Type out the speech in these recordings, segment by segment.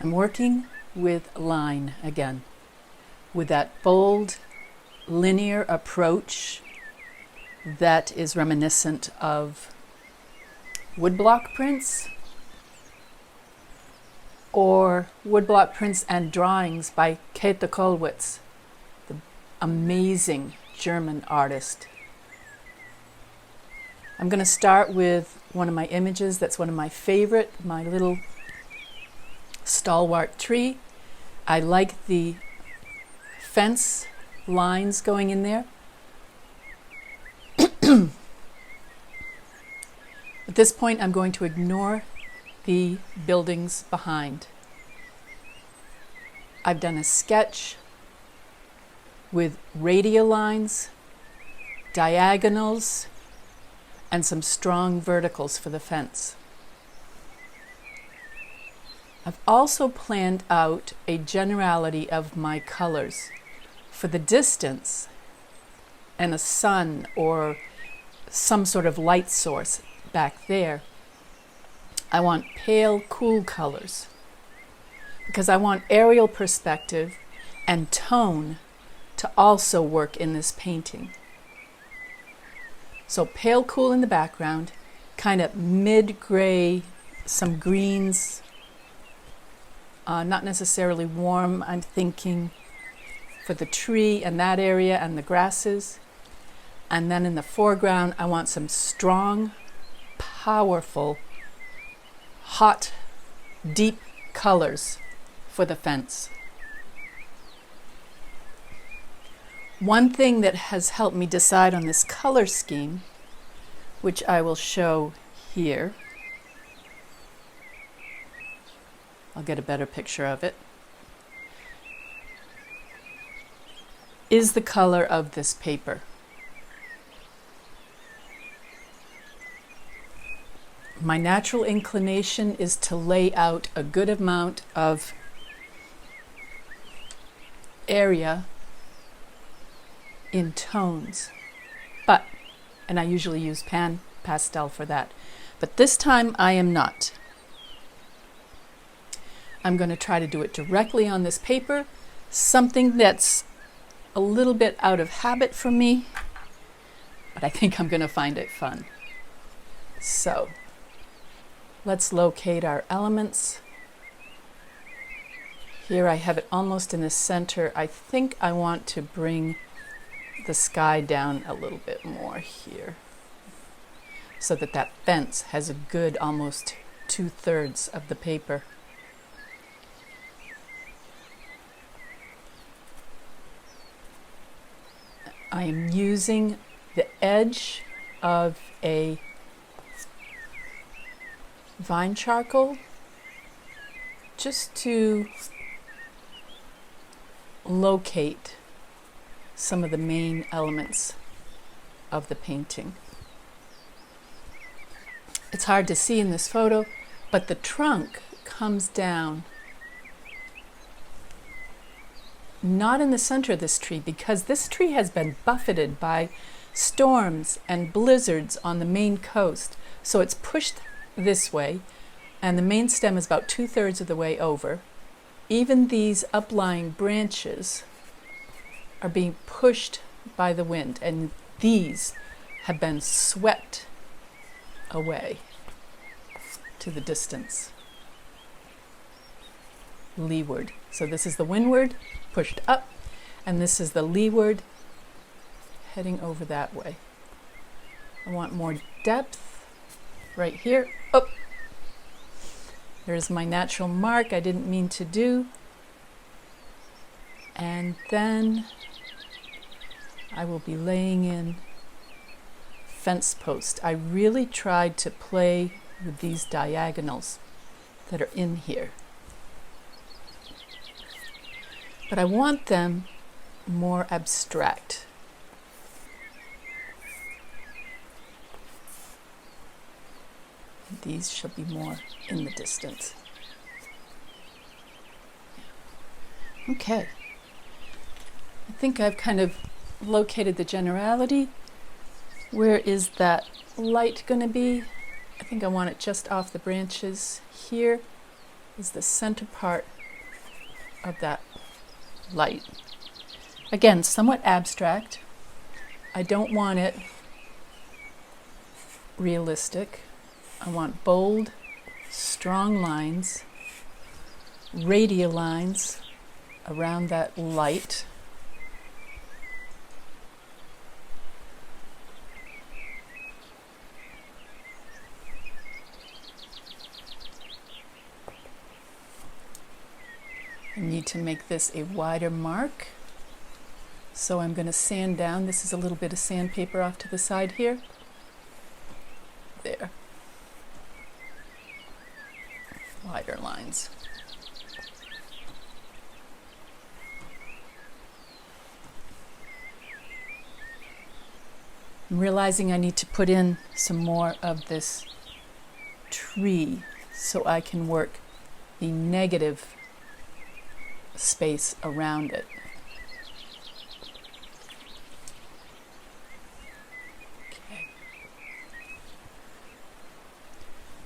I'm working with line again, with that bold, linear approach that is reminiscent of woodblock prints or woodblock prints and drawings by Käthe Kollwitz, the amazing German artist. I'm going to start with one of my images that's one of my favorite, my little stalwart tree. I like the fence lines going in there. At this point, I'm going to ignore the buildings behind. I've done a sketch with radial lines, diagonals, and some strong verticals for the fence. I've also planned out a generality of my colors for the distance and a sun or some sort of light source back there. I want pale, cool colors because I want aerial perspective and tone to also work in this painting. So pale, cool in the background, kind of mid-gray, some greens, not necessarily warm, I'm thinking, for the tree and that area and the grasses. And then in the foreground, I want some strong, powerful, hot, deep colors for the fence. One thing that has helped me decide on this color scheme, which I will show here, I'll get a better picture of it, is the color of this paper. My natural inclination is to lay out a good amount of area in tones, and I usually use pan pastel for that, but this time I am not. I'm going to try to do it directly on this paper, something that's a little bit out of habit for me, but I think I'm going to find it fun. So let's locate our elements. Here I have it almost in the center. I think I want to bring the sky down a little bit more here so that that fence has a good almost 2/3 of the paper. I am using the edge of a vine charcoal just to locate some of the main elements of the painting. It's hard to see in this photo, but the trunk comes down not in the center of this tree because this tree has been buffeted by storms and blizzards on the Maine coast. So it's pushed this way, and the main stem is about 2/3 of the way over. Even these uplying branches are being pushed by the wind, and these have been swept away to the distance, leeward. So this is the windward, pushed up, and this is the leeward, heading over that way. I want more depth right here. Oh, there's my natural mark I didn't mean to do. And then I will be laying in fence post. I really tried to play with these diagonals that are in here, but I want them more abstract. These shall be more in the distance. Okay. I think I've kind of located the generality. Where is that light going to be? I think I want it just off the branches here. is the center part of that light. Again, somewhat abstract. I don't want it realistic. I want bold, strong lines, radial lines around that light. I need to make this a wider mark, so I'm going to sand down. This is a little bit of sandpaper off to the side here. There. Wider lines. I'm realizing I need to put in some more of this tree so I can work the negative space around it. Okay.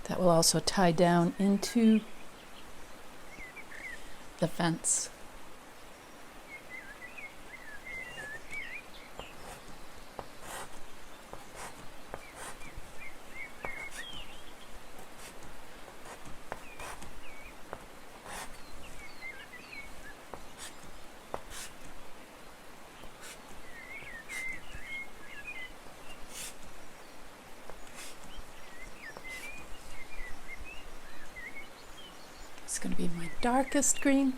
That will also tie down into the fence. It's going to be my darkest green.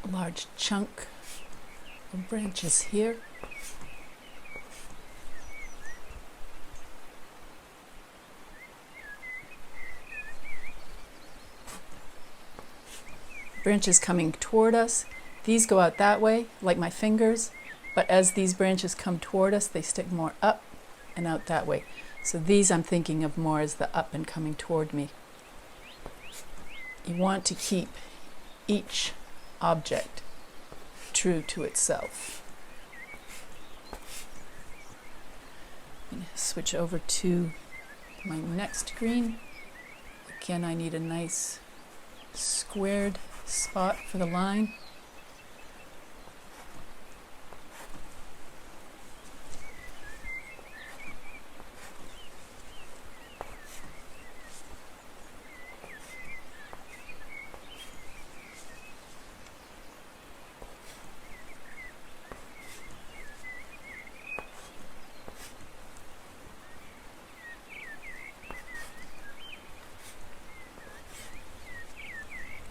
A large chunk of branches here. Branches coming toward us. These go out that way, like my fingers, but as these branches come toward us, they stick more up and out that way. So these I'm thinking of more as the up and coming toward me. You want to keep each object true to itself. I'm going to switch over to my next green. Again, I need a nice squared spot for the line.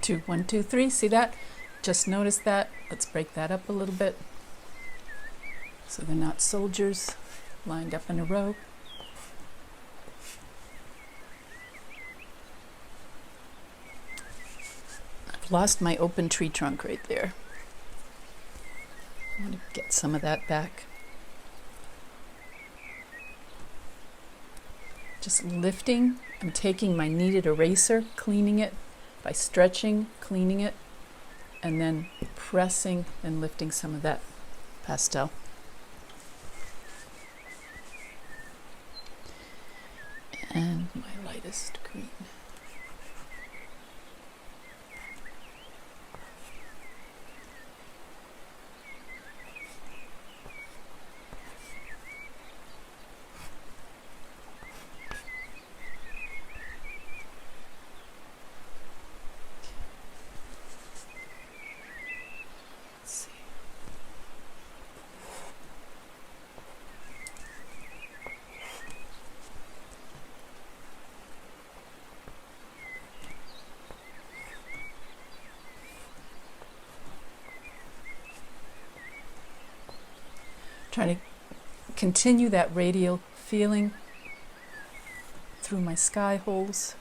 Two, 1, 2, 3. See that? Just notice that. Let's break that up a little bit so they're not soldiers lined up in a row. I've lost my open tree trunk right there. I want to get some of that back. Just lifting. I'm taking my kneaded eraser, cleaning it by stretching, cleaning it, and then pressing and lifting some of that pastel. And my lightest green. Trying to continue that radial feeling through my sky holes.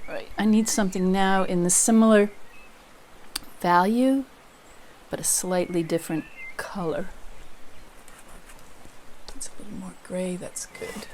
All right, I need something now in the similar value, but a slightly different color. It's a little more gray, that's good.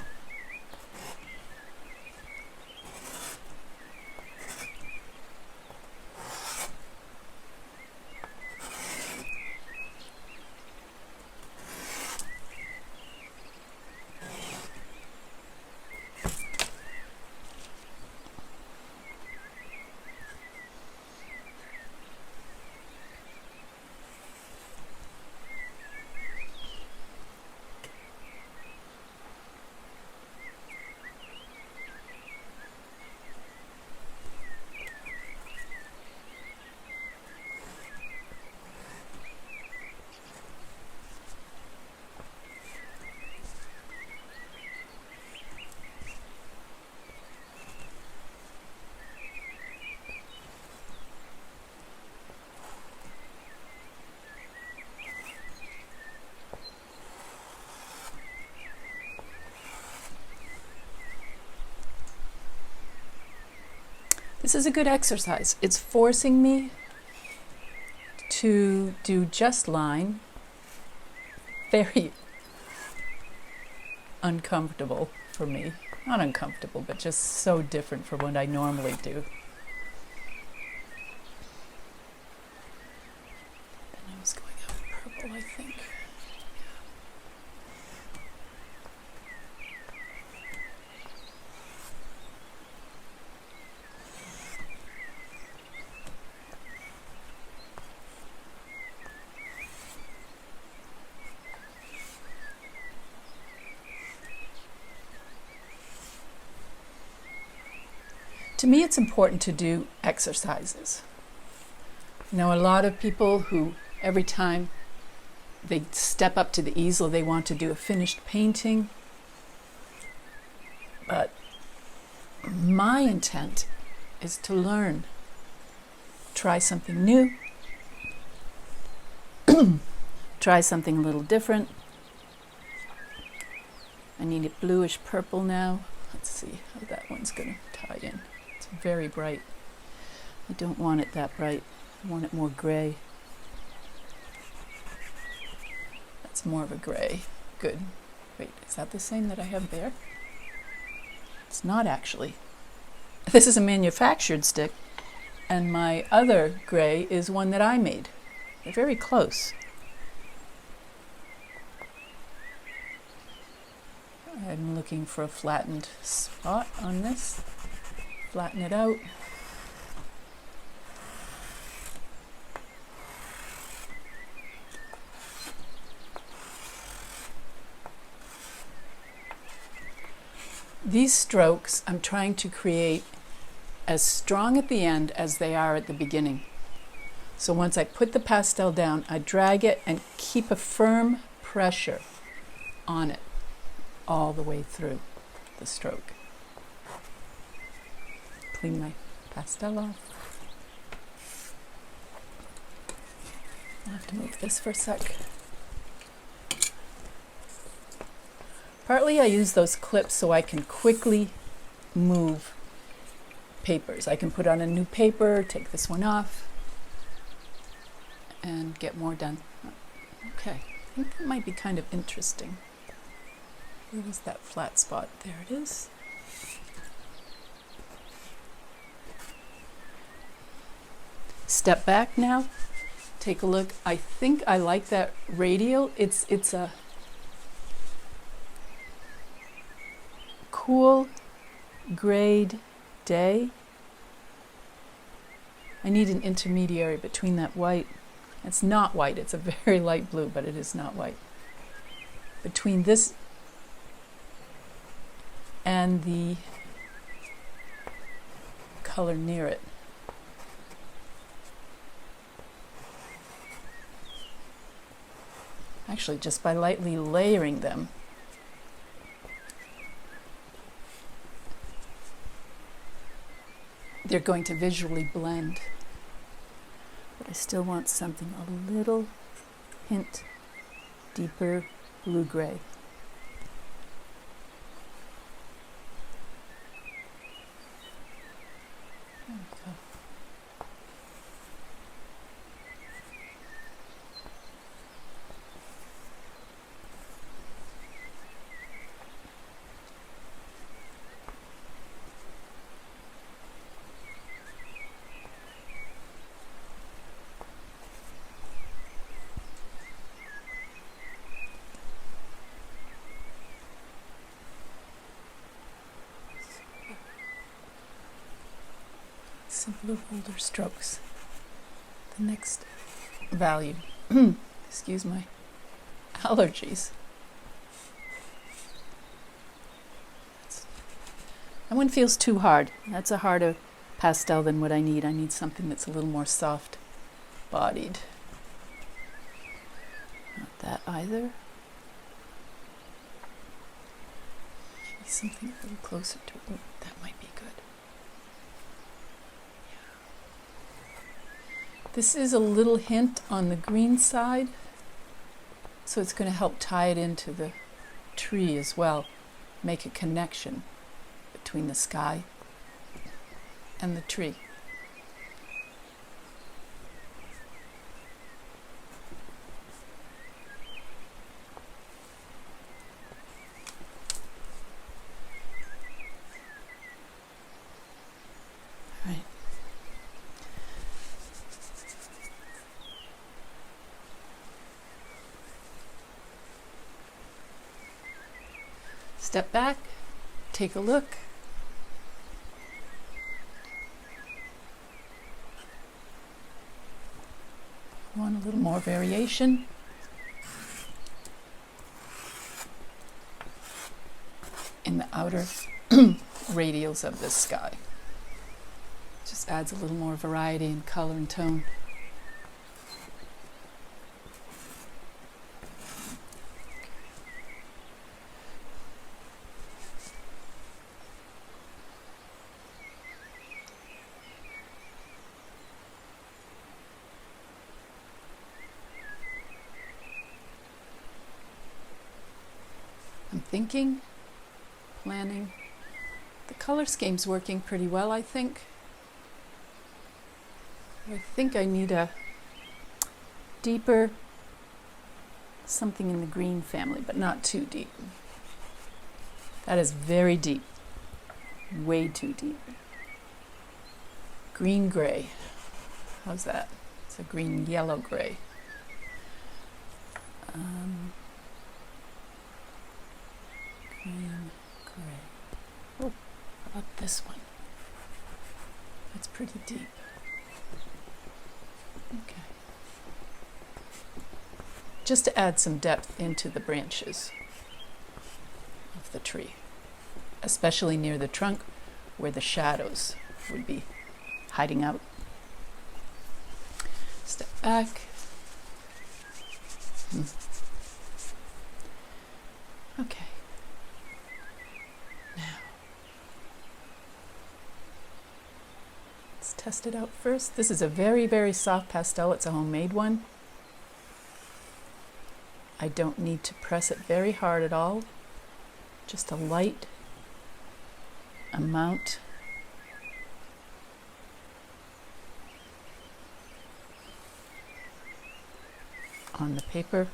This is a good exercise. It's forcing me to do just line. Very uncomfortable for me. Not uncomfortable, but just so different from what I normally do. And I was going out purple, I think. To me, it's important to do exercises. You know, a lot of people who, every time they step up to the easel, they want to do a finished painting. But my intent is to learn, try something new, try something a little different. I need a bluish purple now. Let's see how that one's going to tie in. It's very bright. I don't want it that bright. I want it more gray. That's more of a gray. Good. Wait, is that the same that I have there? It's not actually. This is a manufactured stick, and my other gray is one that I made. They're very close. I'm looking for a flattened spot on this. Flatten it out. These strokes I'm trying to create as strong at the end as they are at the beginning. So once I put the pastel down, I drag it and keep a firm pressure on it all the way through the stroke. Clean my pastel off. I'll have to move this for a sec. Partly I use those clips so I can quickly move papers. I can put on a new paper, take this one off, and get more done. Okay, I think that might be kind of interesting. Where was that flat spot? There it is. Step back now. Take a look. I think I like that radial. It's a cool grayed day. I need an intermediary between that white. It's not white. It's a very light blue, but it is not white. Between this and the color near it. Actually, just by lightly layering them, they're going to visually blend. But I still want something a little hint deeper blue-gray. There we go. Simpler, bolder strokes. The next value. Excuse my allergies. That one feels too hard. That's a harder pastel than what I need. I need something that's a little more soft bodied. Not that either. Maybe something a little closer to it. That might be good. This is a little hint on the green side, so it's going to help tie it into the tree as well, make a connection between the sky and the tree. Right. Step back, take a look. Want a little more variation. In the outer radials of this sky. Just adds a little more variety in color and tone. I'm thinking, planning. The color scheme's working pretty well, I think. I think I need a deeper something in the green family, but not too deep. That is very deep. Way too deep. Green gray. How's that? It's a green yellow gray. Green gray. Oh, how about this one? That's pretty deep. Okay. Just to add some depth into the branches of the tree, especially near the trunk where the shadows would be hiding out. Step back. Okay. Now, let's test it out first. This is a very, very soft pastel. It's a homemade one. I don't need to press it very hard at all. Just a light amount. On the paper.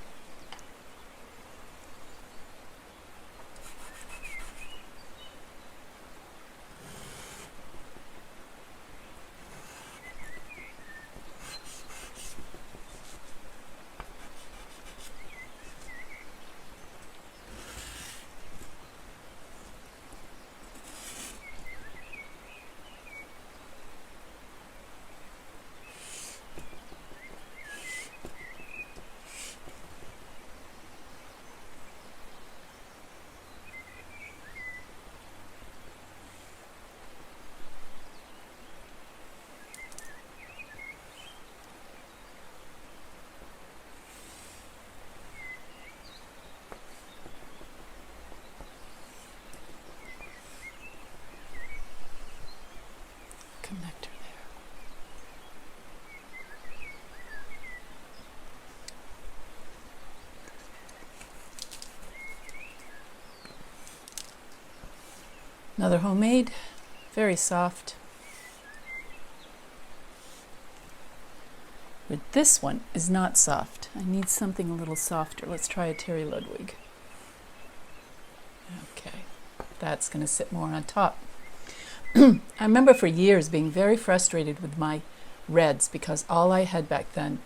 Connector there. Another homemade, very soft. But this one is not soft. I need something a little softer. Let's try a Terry Ludwig. Okay, that's going to sit more on top. I remember for years being very frustrated with my reds because all I had back then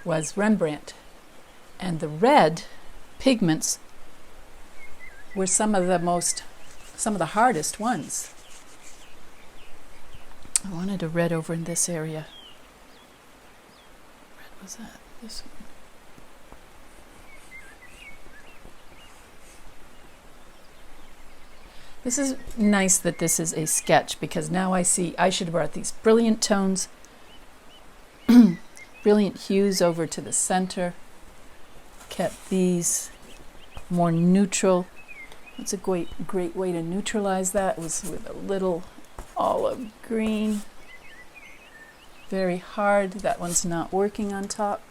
was Rembrandt. And the red pigments were some of the hardest ones. I wanted a red over in this area. What red was that? This one. This is nice that this is a sketch because now I see I should have brought these brilliant tones, brilliant hues over to the center, kept these more neutral. That's a great way to neutralize that was with a little olive green. Very hard. That one's not working on top.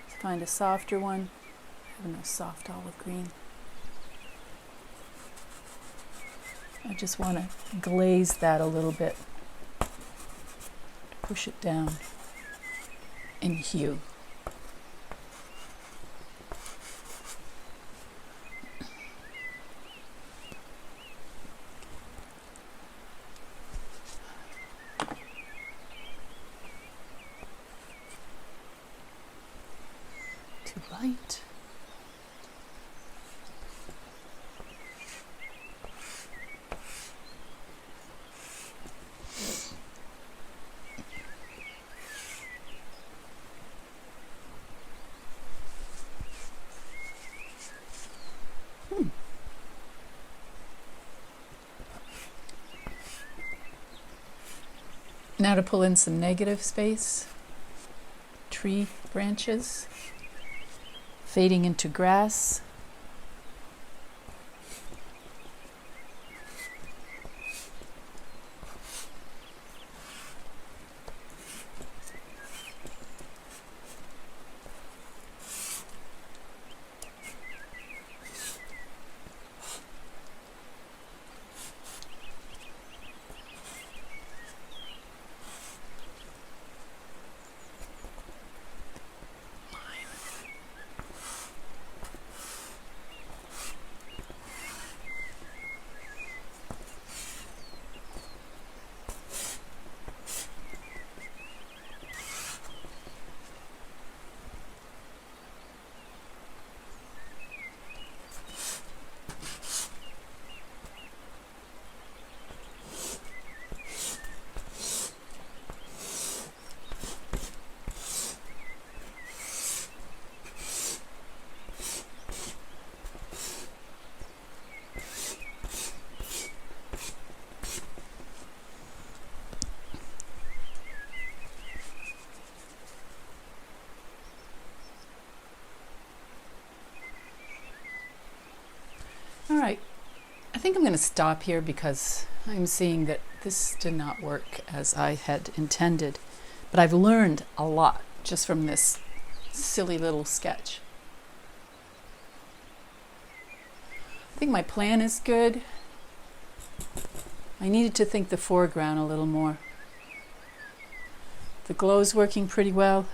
Let's find a softer one. I have no soft olive green. I just want to glaze that a little bit push it down in hue. Too light. Now to pull in some negative space, tree branches, fading into grass. All right, I think I'm going to stop here because I'm seeing that this did not work as I had intended. But I've learned a lot just from this silly little sketch. I think my plan is good. I needed to think the foreground a little more. The glow's working pretty well.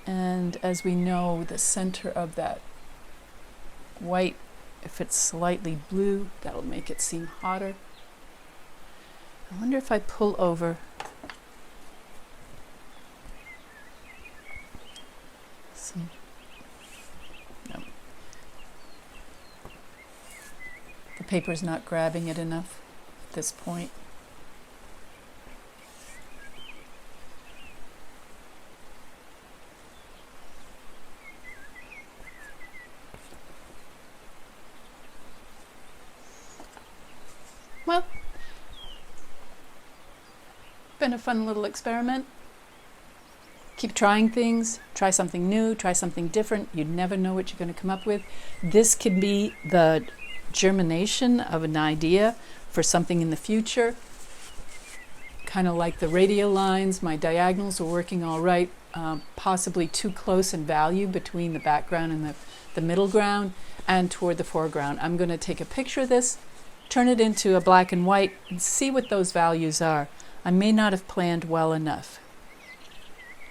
And as we know, the center of that white, if it's slightly blue, that'll make it seem hotter. I wonder if I pull over some, no. The paper's not grabbing it enough at this point. Well, been a fun little experiment. Keep trying things, try something new, try something different. You never know what you're going to come up with. This could be the germination of an idea for something in the future. Kind of like the radial lines, my diagonals are working all right, possibly too close in value between the background and the middle ground and toward the foreground. I'm going to take a picture of this, turn it into a black and white, and see what those values are. I may not have planned well enough.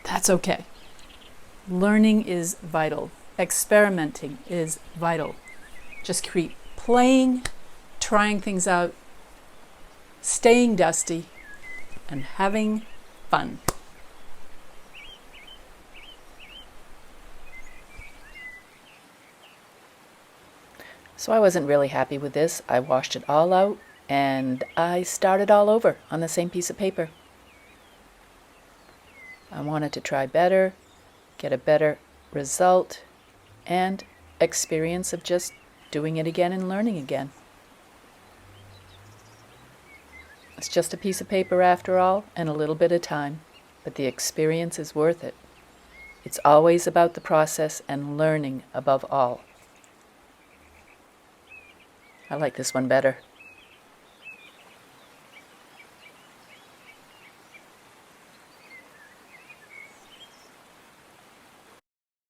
That's okay. Learning is vital. Experimenting is vital. Just keep playing, trying things out, staying dusty, and having fun. So I wasn't really happy with this. I washed it all out and I started all over on the same piece of paper. I wanted to try better, get a better result, and experience of just doing it again and learning again. It's just a piece of paper after all, and a little bit of time, but the experience is worth it. It's always about the process and learning above all. I like this one better.